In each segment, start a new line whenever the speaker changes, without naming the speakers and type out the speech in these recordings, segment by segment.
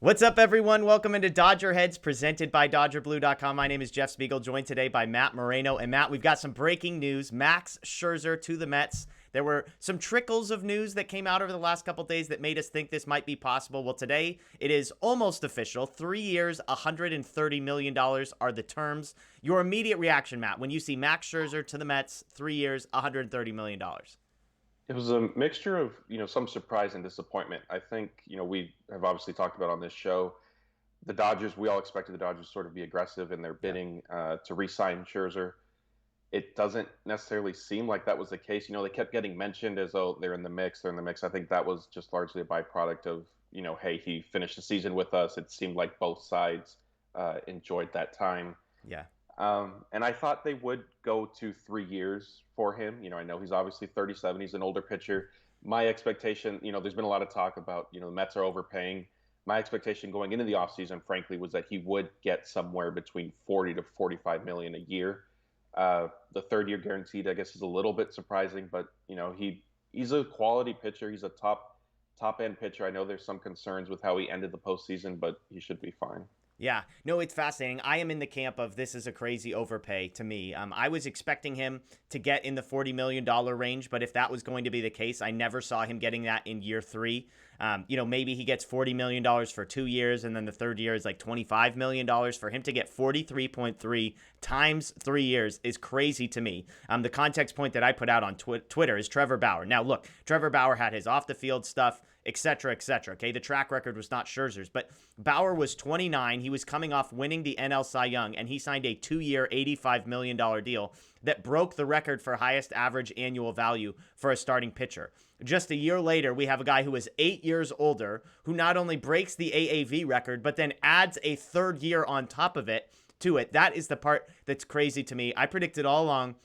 What's up, everyone? Welcome into DodgerHeads, presented by DodgerBlue.com. My name is Jeff Spiegel, joined today by Matt Moreno. And Matt, we've got some breaking news. Max Scherzer to the Mets. There were some trickles of news that came out over the last couple days that made us think this might be possible. Well, today it is almost official. 3 years, $130 million are the terms. Your immediate reaction, Matt, when you see Max Scherzer to the Mets, 3 years, $130 million.
It was a mixture of, some surprise and disappointment. I think, we have obviously talked about on this show, the Dodgers, we all expected the Dodgers sort of be aggressive in their
Yeah.
bidding to re-sign Scherzer. It doesn't necessarily seem like that was the case. They kept getting mentioned as though they're in the mix, they're in the mix. I think that was just largely a byproduct of, hey, he finished the season with us. It seemed like both sides enjoyed that time.
Yeah.
And I thought they would go to 3 years for him. I know he's obviously 37. He's an older pitcher. My expectation, there's been a lot of talk about, the Mets are overpaying. My expectation going into the offseason, frankly, was that he would get somewhere between 40 to 45 million a year. The third year guaranteed, I guess, is a little bit surprising, but he's a quality pitcher. He's a top end pitcher. I know there's some concerns with how he ended the postseason, but he should be fine.
Yeah, no, it's fascinating. I am in the camp of this is a crazy overpay to me. I was expecting him to get in the $40 million range, but if that was going to be the case, I never saw him getting that in year three. Maybe he gets $40 million for 2 years, and then the third year is like $25 million. For him to get 43.3 times 3 years is crazy to me. The context point that I put out on Twitter is Trevor Bauer. Now, look, Trevor Bauer had his off-the-field stuff, etc., etc. Okay, the track record was not Scherzer's, but Bauer was 29. He was coming off winning the NL Cy Young, and he signed a 2-year, $85 million deal that broke the record for highest average annual value for a starting pitcher. Just a year later, we have a guy who is 8 years older, who not only breaks the AAV record, but then adds a third year on top of it to it. That is the part that's crazy to me. I predicted all along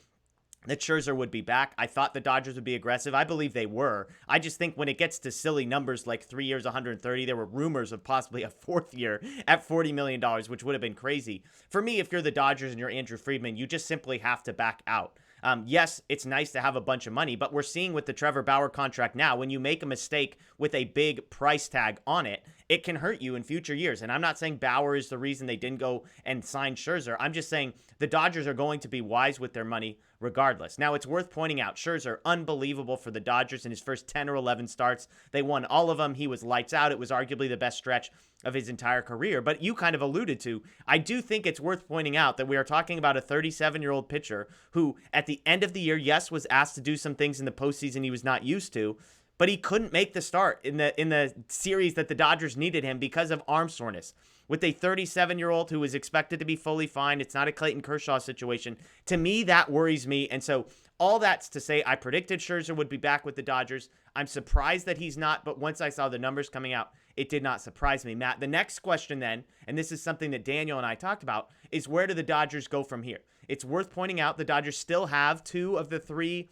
that Scherzer would be back. I thought the Dodgers would be aggressive. I believe they were. I just think when it gets to silly numbers like 3 years, 130, there were rumors of possibly a fourth year at $40 million, which would have been crazy. For me, if you're the Dodgers and you're Andrew Friedman, you just simply have to back out. Yes, it's nice to have a bunch of money, but we're seeing with the Trevor Bauer contract now, when you make a mistake with a big price tag on it, it can hurt you in future years. And I'm not saying Bauer is the reason they didn't go and sign Scherzer. I'm just saying the Dodgers are going to be wise with their money regardless. Now, it's worth pointing out, Scherzer, unbelievable for the Dodgers in his first 10 or 11 starts. They won all of them. He was lights out. It was arguably the best stretch of his entire career. But you kind of alluded to, I do think it's worth pointing out that we are talking about a 37-year-old pitcher who, at the end of the year, yes, was asked to do some things in the postseason he was not used to, but he couldn't make the start in the series that the Dodgers needed him because of arm soreness. With a 37-year-old who is expected to be fully fine, it's not a Clayton Kershaw situation. To me, that worries me. And so all that's to say, I predicted Scherzer would be back with the Dodgers. I'm surprised that he's not, but once I saw the numbers coming out, it did not surprise me. Matt, the next question then, and this is something that Daniel and I talked about, is where do the Dodgers go from here? It's worth pointing out the Dodgers still have 2 of the 3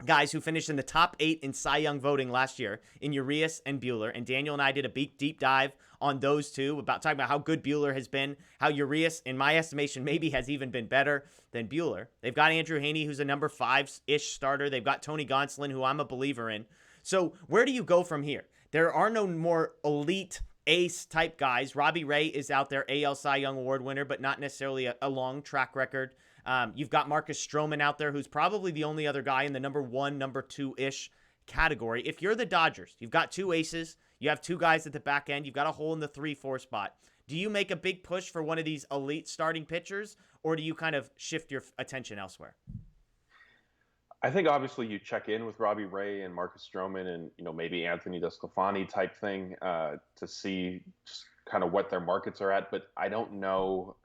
guys who finished in the top 8 in Cy Young voting last year in Urias and Buehler. And Daniel and I did a deep dive on those two, about talking about how good Buehler has been, how Urias, in my estimation, maybe has even been better than Buehler. They've got Andrew Heaney, who's a number 5-ish starter. They've got Tony Gonsolin, who I'm a believer in. So where do you go from here? There are no more elite ace type guys. Robbie Ray is out there, AL Cy Young Award winner, but not necessarily a long track record. You've got Marcus Stroman out there, who's probably the only other guy in the number 1, number 2-ish category. If you're the Dodgers, you've got 2 aces, you have 2 guys at the back end, you've got a hole in the 3-4 spot. Do you make a big push for one of these elite starting pitchers, or do you kind of shift your attention elsewhere?
I think obviously you check in with Robbie Ray and Marcus Stroman and maybe Anthony DeSclafani type thing to see just kind of what their markets are at. But I don't know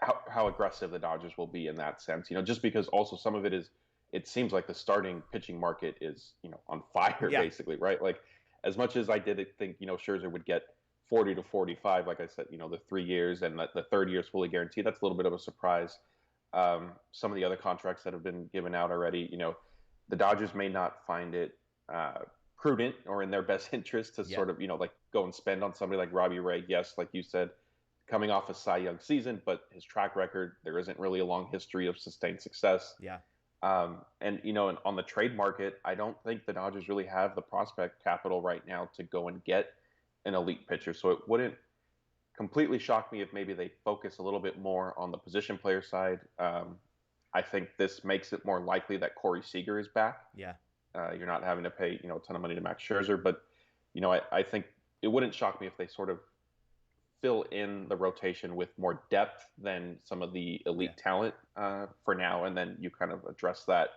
how aggressive the Dodgers will be in that sense. Just because also some of it is, it seems like the starting pitching market is on fire
Yeah.
basically, right? Like as much as I did think Scherzer would get 40 to 45, like I said, the 3 years and the third year is fully guaranteed. That's a little bit of a surprise. Some of the other contracts that have been given out already, the Dodgers may not find it prudent or in their best interest to
Yeah.
sort of, like go and spend on somebody like Robbie Ray. Yes, like you said, coming off a Cy Young season, but his track record, there isn't really a long history of sustained success.
Yeah.
And on the trade market, I don't think the Dodgers really have the prospect capital right now to go and get an elite pitcher. So it wouldn't completely shock me if maybe they focus a little bit more on the position player side. I think this makes it more likely that Corey Seager is back.
Yeah.
You're not having to pay, a ton of money to Max Scherzer, but I think it wouldn't shock me if they sort of fill in the rotation with more depth than some of the elite talent for now, and then you kind of address that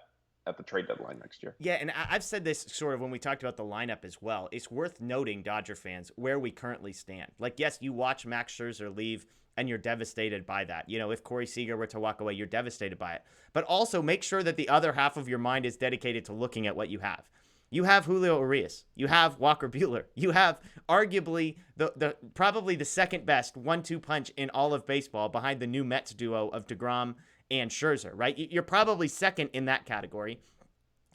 at the trade deadline next year.
Yeah, and I've said this sort of when we talked about the lineup as well. It's worth noting, Dodger fans, where we currently stand. Like, yes, you watch Max Scherzer leave, and you're devastated by that. If Corey Seager were to walk away, you're devastated by it. But also make sure that the other half of your mind is dedicated to looking at what you have. You have Julio Urias. You have Walker Buehler. You have arguably probably the second best 1-2 punch in all of baseball behind the new Mets duo of DeGrom and Scherzer, right? You're probably second in that category.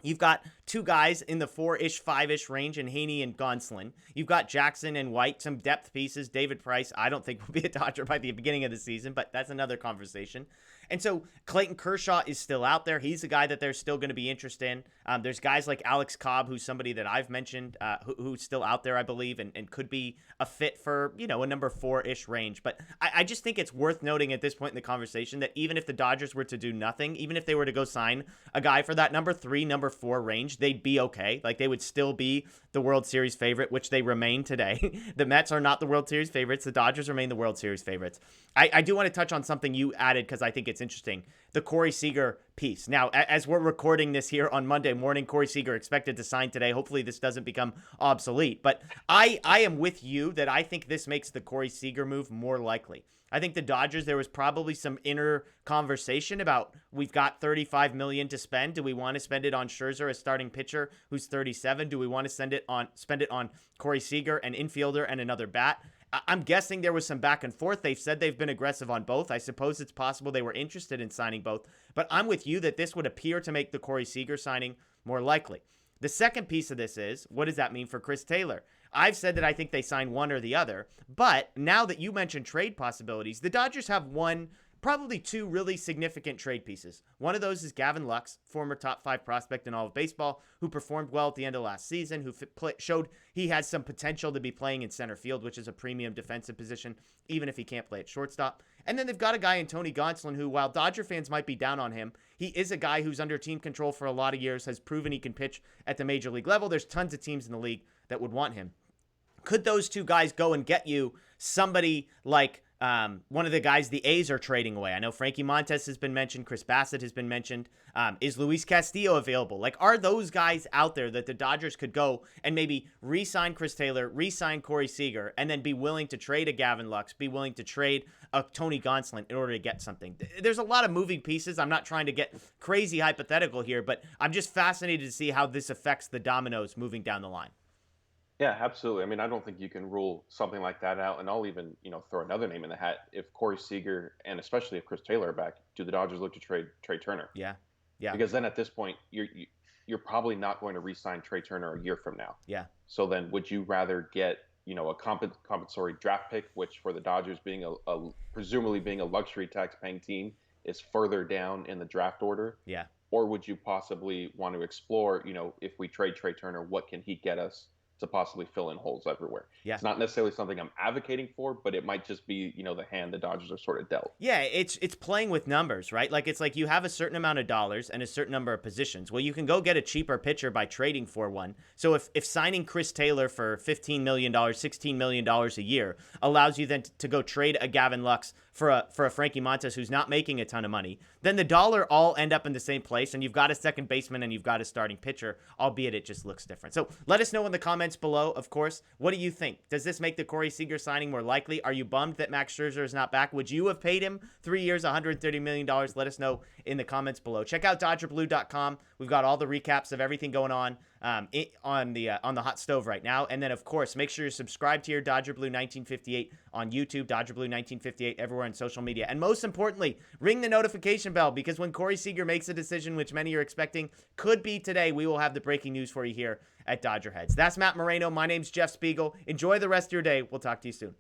You've got two guys in the 4-ish, 5-ish range in Haney and Gonsolin. You've got Jackson and White, some depth pieces. David Price, I don't think will be a Dodger by the beginning of the season, but that's another conversation. And so Clayton Kershaw is still out there. He's a guy that they're still going to be interested in. There's guys like Alex Cobb, who's somebody that I've mentioned, who's still out there, I believe, and could be a fit for, a number 4-ish range. But I just think it's worth noting at this point in the conversation that even if the Dodgers were to do nothing, even if they were to go sign a guy for that number 3, number 4 range, they'd be okay. Like, they would still be the World Series favorite, which they remain today. The Mets are not the World Series favorites. The Dodgers remain the World Series favorites. I do want to touch on something you added because I think it's interesting. The Corey Seager piece. Now, as we're recording this here on Monday morning, Corey Seager expected to sign today. Hopefully this doesn't become obsolete. But I am with you that I think this makes the Corey Seager move more likely. I think the Dodgers, there was probably some inner conversation about, we've got $35 million to spend. Do we want to spend it on Scherzer, a starting pitcher who's 37? Do we want to spend it on Corey Seager, an infielder, and another bat? I'm guessing there was some back and forth. They've said they've been aggressive on both. I suppose it's possible they were interested in signing both. But I'm with you that this would appear to make the Corey Seager signing more likely. The second piece of this is, what does that mean for Chris Taylor? I've said that I think they sign one or the other. But now that you mentioned trade possibilities, the Dodgers have probably two really significant trade pieces. One of those is Gavin Lux, former top 5 prospect in all of baseball, who performed well at the end of last season, who showed he has some potential to be playing in center field, which is a premium defensive position, even if he can't play at shortstop. And then they've got a guy in Tony Gonsolin who, while Dodger fans might be down on him, he is a guy who's under team control for a lot of years, has proven he can pitch at the major league level. There's tons of teams in the league that would want him. Could those two guys go and get you somebody like one of the guys the A's are trading away? I know Frankie Montes has been mentioned. Chris Bassett has been mentioned. Is Luis Castillo available? Like, are those guys out there that the Dodgers could go and maybe re-sign Chris Taylor, re-sign Corey Seager, and then be willing to trade a Gavin Lux, be willing to trade a Tony Gonsolin in order to get something? There's a lot of moving pieces. I'm not trying to get crazy hypothetical here, but I'm just fascinated to see how this affects the dominoes moving down the line.
Yeah, absolutely. I mean, I don't think you can rule something like that out. And I'll even, throw another name in the hat. If Corey Seager and especially if Chris Taylor are back, do the Dodgers look to trade Trey Turner?
Yeah. Yeah.
Because then at this point, you're probably not going to re-sign Trey Turner a year from now.
Yeah.
So then would you rather get, a compensatory draft pick, which for the Dodgers being presumably being a luxury tax paying team is further down in the draft order?
Yeah.
Or would you possibly want to explore, if we trade Trey Turner, what can he get us to possibly fill in holes everywhere?
Yeah.
It's not necessarily something I'm advocating for, but it might just be, the hand the Dodgers are sort of dealt.
Yeah, it's playing with numbers, right? Like, it's like you have a certain amount of dollars and a certain number of positions. Well, you can go get a cheaper pitcher by trading for one. So if signing Chris Taylor for $15 million, $16 million a year allows you then to go trade a Gavin Lux for a Frankie Montes who's not making a ton of money, then the dollar all end up in the same place, and you've got a second baseman and you've got a starting pitcher, albeit it just looks different. So let us know in the comments below, of course. What do you think? Does this make the Corey Seager signing more likely? Are you bummed that Max Scherzer is not back? Would you have paid him 3 years, $130 million? Let us know in the comments below. Check out DodgerBlue.com. We've got all the recaps of everything going on on the hot stove right now. And then, of course, make sure you're subscribed here, Dodger Blue 1958 on YouTube, Dodger Blue 1958 everywhere on social media. And most importantly, ring the notification bell, because when Corey Seager makes a decision, which many are expecting could be today, we will have the breaking news for you here at Dodger Heads. That's Matt Moreno. My name's Jeff Spiegel. Enjoy the rest of your day. We'll talk to you soon.